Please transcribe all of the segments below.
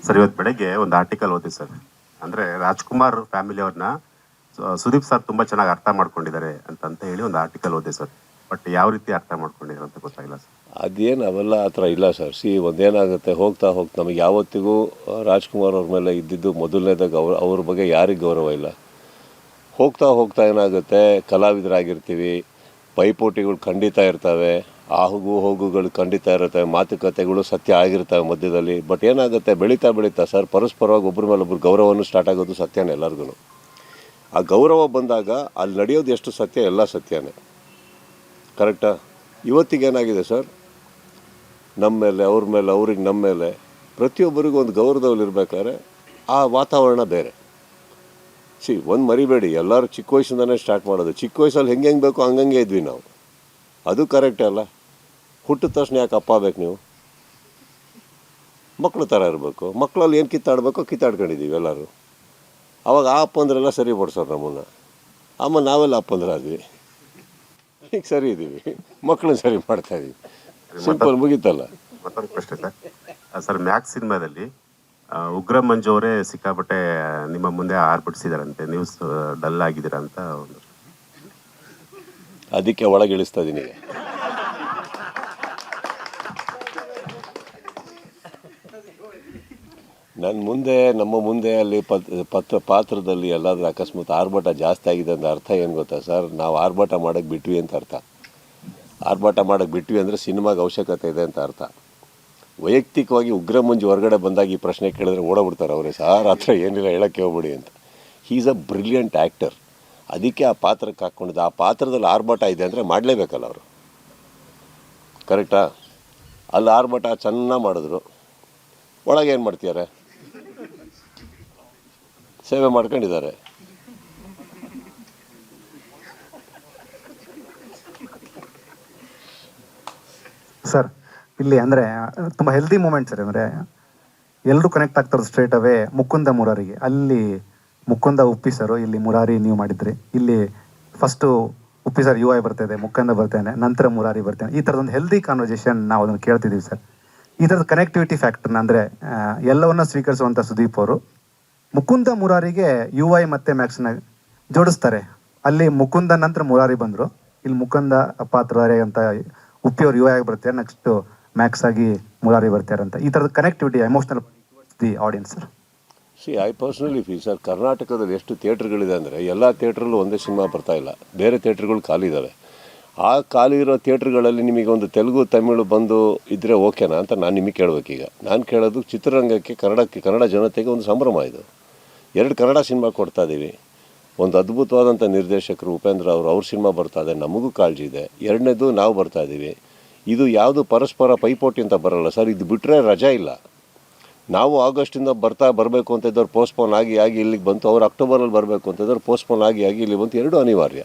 Sir ಇವತ್ತು ಬೆಳಗ್ಗೆ ಒಂದು ಆರ್ಟಿಕಲ್ ಓದಿ ಸರ್. ಅಂದರೆ ರಾಜ್ಕುಮಾರ್ ಫ್ಯಾಮಿಲಿ ಅವ್ರನ್ನ ಸುದೀಪ್ ಸರ್ ತುಂಬ ಚೆನ್ನಾಗಿ ಅರ್ಥ ಮಾಡ್ಕೊಂಡಿದ್ದಾರೆ ಅಂತ ಹೇಳಿ ಒಂದು ಆರ್ಟಿಕಲ್ ಓದಿ ಸರ್. ಬಟ್ ಯಾವ ರೀತಿ ಅರ್ಥ ಮಾಡ್ಕೊಂಡಿದ್ದಾರೆ ಅಂತ ಗೊತ್ತಾಗಿಲ್ಲ ಸರ್. ಅದೇನು ಅವೆಲ್ಲ ಆ ಥರ ಇಲ್ಲ ಸರ್. ಒಂದೇನಾಗುತ್ತೆ, ಹೋಗ್ತಾ ನಮಗೆ ಯಾವತ್ತಿಗೂ ರಾಜ್ಕುಮಾರ್ ಅವ್ರ ಮೇಲೆ ಇದ್ದಿದ್ದು ಮೊದಲನೇದಾಗ ಅವ್ರ ಬಗ್ಗೆ ಯಾರಿಗೆ ಗೌರವ ಇಲ್ಲ. ಹೋಗ್ತಾ ಏನಾಗುತ್ತೆ, ಕಲಾವಿದರಾಗಿರ್ತೀವಿ, ಪೈಪೋಟಿಗಳು ಖಂಡಿತ ಇರ್ತವೆ, ಹೋಗುಗಳು ಖಂಡಿತ ಇರ್ತವೆ, ಮಾತುಕತೆಗಳು ಸತ್ಯ ಆಗಿರ್ತವೆ ಮಧ್ಯದಲ್ಲಿ. ಬಟ್ ಏನಾಗುತ್ತೆ, ಬೆಳೀತಾ ಸರ್ ಪರಸ್ಪರವಾಗಿ ಒಬ್ಬರ ಮೇಲೆ ಒಬ್ಬರು ಗೌರವನೂ ಸ್ಟಾರ್ಟ್ ಆಗೋದು ಸತ್ಯನೇ ಎಲ್ಲರಿಗೂ. ಆ ಗೌರವ ಬಂದಾಗ ಅಲ್ಲಿ ನಡೆಯೋದು ಎಷ್ಟು ಸತ್ಯ, ಎಲ್ಲ ಸತ್ಯನೇ. ಕರೆಕ್ಟಾ? ಇವತ್ತಿಗೇನಾಗಿದೆ ಸರ್, ನಮ್ಮ ಮೇಲೆ ಅವ್ರ ಮೇಲೆ, ಅವ್ರಿಗೆ ನಮ್ಮ ಮೇಲೆ, ಪ್ರತಿಯೊಬ್ಬರಿಗೂ ಒಂದು ಗೌರವದಲ್ಲಿ ಇರಬೇಕಾದ್ರೆ ಆ ವಾತಾವರಣ ಬೇರೆ. ಒಂದು ಮರಿಬೇಡಿ, ಎಲ್ಲರೂ ಚಿಕ್ಕ ವಯಸ್ಸಿಂದನೇ ಸ್ಟಾರ್ಟ್ ಮಾಡೋದು. ಚಿಕ್ಕ ವಯಸ್ಸಲ್ಲಿ ಹೆಂಗೆ ಬೇಕೋ ಹಂಗಂಗೆ ಇದ್ವಿ ನಾವು. ಅದು ಕರೆಕ್ಟೇ ಅಲ್ಲ? ಹುಟ್ಟಿದ ತಕ್ಷಣ ಯಾಕೆ ಅಪ್ಪ ಬೇಕು ನೀವು? ಮಕ್ಕಳು ಥರ ಇರಬೇಕು. ಮಕ್ಕಳಲ್ಲಿ ಏನು ಕಿತ್ತಾಡ್ಕೊಂಡಿದ್ದೀವಿ ಎಲ್ಲರೂ. ಅವಾಗ ಆ ಅಪ್ಪಂದ್ರೆಲ್ಲ ಸರಿ ಪಡಿಸೋರು ನಮ್ಮನ್ನು. ಆಮೇಲೆ ನಾವೆಲ್ಲ ಅಪ್ಪಂದ್ರೆ ಆದ್ವಿ, ಈಗ ಸರಿ ಇದ್ದೀವಿ, ಮಕ್ಕಳನ್ನ ಸರಿ ಮಾಡ್ತಾಯಿದ್ದೀವಿ. ಸಿಂಪಲ್, ಮುಗೀತಲ್ಲ. ಮತ್ತೊಂದು ಪ್ರಶ್ನೆ ಸರ್, ಮ್ಯಾಕ್ಸ್ ಸಿನಿಮಾದಲ್ಲಿ ಉಗ್ರ ಮಂಜು ಅವರೇ ಸಿಕ್ಕಾಪಟ್ಟೆ ನಿಮ್ಮ ಮುಂದೆ ಆರ್ಬಿಡಿಸಿದಾರಂತೆ, ನ್ಯೂಸ್ ಡಲ್ ಆಗಿದ್ದೀರಾ ಅಂತ ಒಂದು. ಅದಕ್ಕೆ ಒಳಗಿಳಿಸ್ತಾ ಇದ್ದೀನಿ. ನಮ್ಮ ಮುಂದೆ ಅಲ್ಲಿ ಪಾತ್ರದಲ್ಲಿ ಎಲ್ಲಾದರೂ ಅಕಸ್ಮಾತ್ ಆರ್ಭಟ ಜಾಸ್ತಿ ಆಗಿದೆ ಅಂತ ಅರ್ಥ ಏನು ಗೊತ್ತಾ ಸರ್? ನಾವು ಆರ್ಭಟ ಮಾಡೋಕ್ಕೆ ಬಿಟ್ವಿ ಅಂತ ಅರ್ಥ. ಆರ್ಭಟ ಮಾಡೋಕ್ಕೆ ಬಿಟ್ವಿ ಅಂದರೆ ಸಿನಿಮಾಗೆ ಅವಶ್ಯಕತೆ ಇದೆ ಅಂತ ಅರ್ಥ. ವೈಯಕ್ತಿಕವಾಗಿ ಉಗ್ರ ಮಂಜು ಹೊರಗಡೆ ಬಂದಾಗ ಈ ಪ್ರಶ್ನೆ ಕೇಳಿದ್ರೆ ಓಡೋಗ್ಬಿಡ್ತಾರೆ ಅವರೇ, ಸಾರ್ ಆ ಥರ ಏನಿಲ್ಲ, ಹೇಳೋಕ್ಕೆ ಹೋಗ್ಬಿಡಿ ಅಂತ. He is a brilliant actor. ಅದಕ್ಕೆ ಆ ಪಾತ್ರಕ್ಕೆ ಹಾಕ್ಕೊಂಡಿದ್ದು. ಆ ಪಾತ್ರದಲ್ಲಿ ಆರ್ಭಟ ಇದೆ ಅಂದರೆ ಮಾಡಲೇಬೇಕಲ್ಲ ಅವರು. ಕರೆಕ್ಟಾ? ಅಲ್ಲಿ ಆರ್ಭಟ ಚೆನ್ನಾಗಿ ಮಾಡಿದ್ರು, ಒಳಗೆ ಏನು ಮಾಡ್ತಿದ್ದಾರೆ? ಸೇವೆ ಮಾಡ್ಕೊಂಡಿದ್ದಾರೆ. ಸರ್ ಇಲ್ಲಿ ಅಂದರೆ ತುಂಬ ಹೆಲ್ದಿ ಮೂಮೆಂಟ್ ಸರ್. ಅಂದರೆ ಎಲ್ಲರೂ ಕನೆಕ್ಟ್ ಆಗ್ತಾರೆ ಸ್ಟ್ರೇಟ್ ಅವೇ ಮುಕುಂದ ಮುರಾರಿಗೆ. ಅಲ್ಲಿ ಮುಕುಂದ ಉಪ್ಪಿ ಸರು, ಇಲ್ಲಿ ಮುರಾರಿ ನೀವು ಮಾಡಿದ್ರಿ. ಇಲ್ಲಿ ಫಸ್ಟು ಉಪ್ಪಿ ಸರ್ UI ಬರ್ತಾಯಿದೆ, ಮುಕುಂದ ಬರ್ತಾನೆ, ನಂತರ ಮುರಾರಿ ಬರ್ತಾನೆ. ಈ ಥರದೊಂದು ಹೆಲ್ದಿ ಕಾನ್ವರ್ಸೇಷನ್ ನಾವು ಅದನ್ನು ಕೇಳ್ತಿದ್ದೀವಿ ಸರ್. ಈ ಥರದ ಕನೆಕ್ಟಿವಿಟಿ ಫ್ಯಾಕ್ಟರ್ನ ಅಂದರೆ ಎಲ್ಲವನ್ನ ಸ್ವೀಕರಿಸುವಂಥ ಸುದೀಪ್ ಅವರು ಮುಕುಂದ ಮುರಾರಿಗೆ UI ಮತ್ತು ಮ್ಯಾಕ್ಸ್ನ ಜೋಡಿಸ್ತಾರೆ. ಅಲ್ಲಿ ಮುಕುಂದ ನಂತರ ಮುರಾರಿ ಬಂದರು, ಇಲ್ಲಿ ಮುಕುಂದ ಪಾತ್ರಧಾರಿ ಅಂತ ಉಪ್ಪಿಯವ್ರು UI ಆಗಿ ಬರ್ತಾರೆ, ನೆಕ್ಸ್ಟು ಮ್ಯಾಕ್ಸ್ ಆಗಿ ಮುರಾರಿ ಬರ್ತಾರೆ ಅಂತ. ಈ ಥರದ connectivity emotional the audience sir. I personally feel sir, ಕರ್ನಾಟಕದಲ್ಲಿ ಎಷ್ಟು ಥಿಯೇಟ್ರ್ಗಳಿದೆ ಅಂದರೆ ಎಲ್ಲ ಥಿಯೇಟ್ರಲ್ಲೂ ಒಂದೇ ಸಿನಿಮಾ ಬರ್ತಾಯಿಲ್ಲ, ಬೇರೆ ಥಿಯೇಟ್ರ್ಗಳು ಖಾಲಿ ಇದ್ದಾವೆ. ಆ ಖಾಲಿ ಇರೋ ಥಿಯೇಟ್ರ್ಗಳಲ್ಲಿ ನಿಮಗೆ ಒಂದು ತೆಲುಗು ತಮಿಳು ಬಂದು ಇದ್ದರೆ ಓಕೆನಾ ಅಂತ ನಾನು ನಿಮಗೆ ಕೇಳಬೇಕೀಗ. ನಾನು ಕೇಳೋದು ಚಿತ್ರರಂಗಕ್ಕೆ, ಕನ್ನಡ ಜನತೆಗೆ ಒಂದು ಸಂಭ್ರಮ ಇದು. 2 ಕನ್ನಡ ಸಿನಿಮಾ ಕೊಡ್ತಾಯಿದ್ದೀವಿ. ಒಂದು ಅದ್ಭುತವಾದಂಥ ನಿರ್ದೇಶಕರು ಉಪೇಂದ್ರ ಅವ್ರ ಸಿನಿಮಾ ಬರ್ತಾಯಿದೆ, ನಮಗೂ ಕಾಳಜಿ ಇದೆ. 2ನೇದು ನಾವು ಬರ್ತಾಯಿದ್ದೀವಿ. ಇದು ಯಾವುದು ಪರಸ್ಪರ ಪೈಪೋಟಿ ಅಂತ ಬರೋಲ್ಲ ಸರ್. ಇದು ಬಿಟ್ಟರೆ ರಜಾ ಇಲ್ಲ. ನಾವು ಆಗಸ್ಟಿಂದ ಬರಬೇಕು ಅಂತ ಇದ್ದವ್ರು ಪೋಸ್ಟ್ಪೋನ್ ಆಗಿ ಇಲ್ಲಿಗೆ ಬಂತು. ಅವ್ರು ಅಕ್ಟೋಬರಲ್ಲಿ ಬರಬೇಕು ಅಂತ ಇದ್ದವ್ರು ಪೋಸ್ಟ್ಪೋನ್ ಆಗಿ ಇಲ್ಲಿ ಬಂತು. 2 ಅನಿವಾರ್ಯ.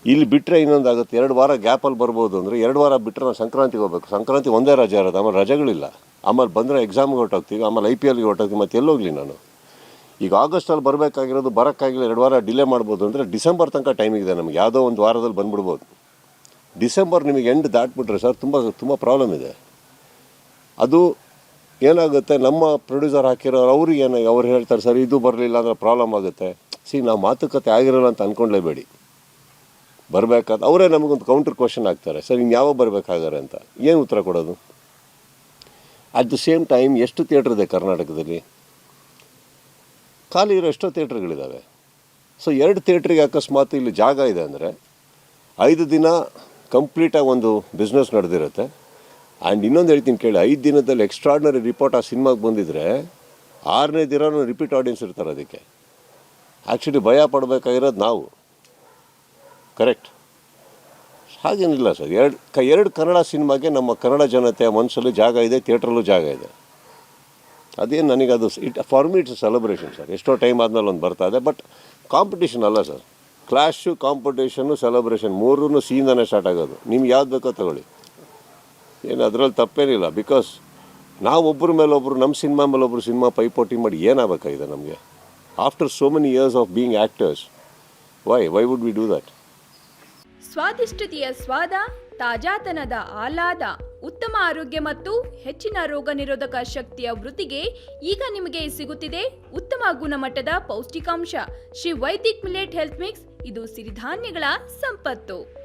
ಇಲ್ಲಿ ಬಿಟ್ಟರೆ ಇನ್ನೊಂದಾಗುತ್ತೆ, 2 ವಾರ ಗ್ಯಾಪಲ್ಲಿ ಬರ್ಬೋದು. ಅಂದರೆ 2 ವಾರ ಬಿಟ್ಟರೆ ನಾವು ಸಂಕ್ರಾಂತಿಗೆ ಹೋಗ್ಬೇಕು. ಸಂಕ್ರಾಂತಿ ಒಂದೇ ರಜೆ ಇರೋದು, ಆಮೇಲೆ ರಜೆಗಳಿಲ್ಲ. ಆಮೇಲೆ ಬಂದರೆ ಎಕ್ಸಾಮ್ಗೆ ಹೊರಟೋಗ್ತೀವಿ, ಆಮೇಲೆ IPLಗೆ ಹೊರಟೋಗ್ತೀವಿ. ಮತ್ತೆ ಎಲ್ಲೋಗಲಿ ನಾನು? ಈಗ ಆಗಸ್ಟಲ್ಲಿ ಬರಬೇಕಾಗಿರೋದು ಬರೋಕ್ಕಾಗಿಲ್ಲ, 2 ವಾರ ಡಿಲೇ ಮಾಡ್ಬೋದು. ಅಂದರೆ ಡಿಸೆಂಬರ್ ತನಕ ಟೈಮಿಗಿದೆ ನಮಗೆ. ಯಾವುದೋ ಒಂದು ವಾರದಲ್ಲಿ ಬಂದುಬಿಡ್ಬೋದು. ಡಿಸೆಂಬರ್ ನಿಮಗೆ ಎಂಡ್ ದಾಟ್ಬಿಟ್ರೆ ಸರ್ ತುಂಬ ಪ್ರಾಬ್ಲಮ್ ಇದೆ. ಅದು ಏನಾಗುತ್ತೆ, ನಮ್ಮ ಪ್ರೊಡ್ಯೂಸರ್ ಹಾಕಿರೋರು ಅವ್ರು ಹೇಳ್ತಾರೆ ಸರ್ ಇದು ಬರಲಿಲ್ಲ ಅಂದರೆ ಪ್ರಾಬ್ಲಮ್ ಆಗುತ್ತೆ. ನಾವು ಮಾತುಕತೆ ಆಗಿರೋಲ್ಲ ಅಂತ ಅಂದ್ಕೊಂಡ್ಲೇಬೇಡಿ. ಬರಬೇಕಾದ ಅವರೇ ನಮಗೊಂದು ಕೌಂಟರ್ ಕ್ವಶನ್ ಹಾಕ್ತಾರೆ, ಸರ್ ಇನ್ನು ಯಾವಾಗ ಬರಬೇಕಾಗಾರೆ ಅಂತ. ಏನು ಉತ್ತರ ಕೊಡೋದು? ಅಟ್ ದ ಸೇಮ್ ಟೈಮ್ ಎಷ್ಟು ಥಿಯೇಟ್ರ್ ಇದೆ ಕರ್ನಾಟಕದಲ್ಲಿ? ಖಾಲಿ ಇರೋ ಎಷ್ಟೋ ಥಿಯೇಟ್ರ್ಗಳಿದ್ದಾವೆ. 2 ಥಿಯೇಟ್ರಿಗೆ ಅಕಸ್ಮಾತ್ ಇಲ್ಲಿ ಜಾಗ ಇದೆ ಅಂದರೆ 5 ದಿನ ಕಂಪ್ಲೀಟಾಗಿ ಒಂದು ಬಿಸ್ನೆಸ್ ನಡೆದಿರುತ್ತೆ. ಆ್ಯಂಡ್ ಇನ್ನೊಂದು ಹೇಳ್ತೀನಿ ಕೇಳಿ, 5 ದಿನದಲ್ಲಿ ಎಕ್ಸ್ಟ್ರಾರ್ಡಿನರಿ ರಿಪೋರ್ಟ್ ಆ ಸಿನಿಮಾಗೆ ಬಂದಿದ್ದರೆ 6ನೇ ದಿನ ರಿಪೀಟ್ ಆಡಿಯನ್ಸ್ ಇರ್ತಾರೆ. ಅದಕ್ಕೆ ಆ್ಯಕ್ಚುಲಿ ಭಯ ಪಡಬೇಕಾಗಿರೋದು ನಾವು. ಕರೆಕ್ಟ್? ಹಾಗೇನಿಲ್ಲ ಸರ್. 2 ಕನ್ನಡ ಸಿನಿಮಾಗೆ ನಮ್ಮ ಕನ್ನಡ ಜನತೆಯ ಮನಸ್ಸಲ್ಲಿ ಜಾಗ ಇದೆ, ಥಿಯೇಟ್ರಲ್ಲೂ ಜಾಗ ಇದೆ. ಅದೇನು ನನಗದು for me it's celebration sir. ಎಷ್ಟೋ ಟೈಮ್ ಆದಮೇಲೆ ಒಂದು ಬರ್ತಾ ಇದೆ. ಬಟ್ ಕಾಂಪಿಟೇಷನ್ ಅಲ್ಲ sir. Clash, competition, celebration 3 ಸೀನ್ದಾನೇ start ಆಗೋದು. ನಿಮ್ಗೆ ಯಾವ್ದು ಬೇಕೋ ತಗೊಳ್ಳಿ, ಏನು ಅದರಲ್ಲಿ ತಪ್ಪೇನಿಲ್ಲ. ಬಿಕಾಸ್ ನಾವು ಒಬ್ಬರ ಮೇಲೊಬ್ಬರು, ನಮ್ಮ ಸಿನಿಮಾ ಮೇಲೊಬ್ಬರು ಸಿನಿಮಾ ಪೈಪೋಟಿ ಮಾಡಿ ಏನಾಗಬೇಕಾಗಿದೆ ನಮಗೆ? After so many years of being actors, why would we do that? ಸ್ವಾದಿಷ್ಟತೆಯ ಸ್ವಾದ, ತಾಜಾತನದ ಆಹ್ಲಾದ, ಉತ್ತಮ ಆರೋಗ್ಯ ಮತ್ತು ಹೆಚ್ಚಿನ ರೋಗ ನಿರೋಧಕ ಶಕ್ತಿಯ ವೃದ್ಧಿಗೆ ಈಗ ನಿಮಗೆ ಸಿಗುತ್ತಿದೆ ಉತ್ತಮ ಗುಣಮಟ್ಟದ ಪೌಷ್ಟಿಕಾಂಶ Shri Vaidik millet health mix. ಇದು ಸಿರಿಧಾನ್ಯಗಳ ಸಂಪತ್ತು.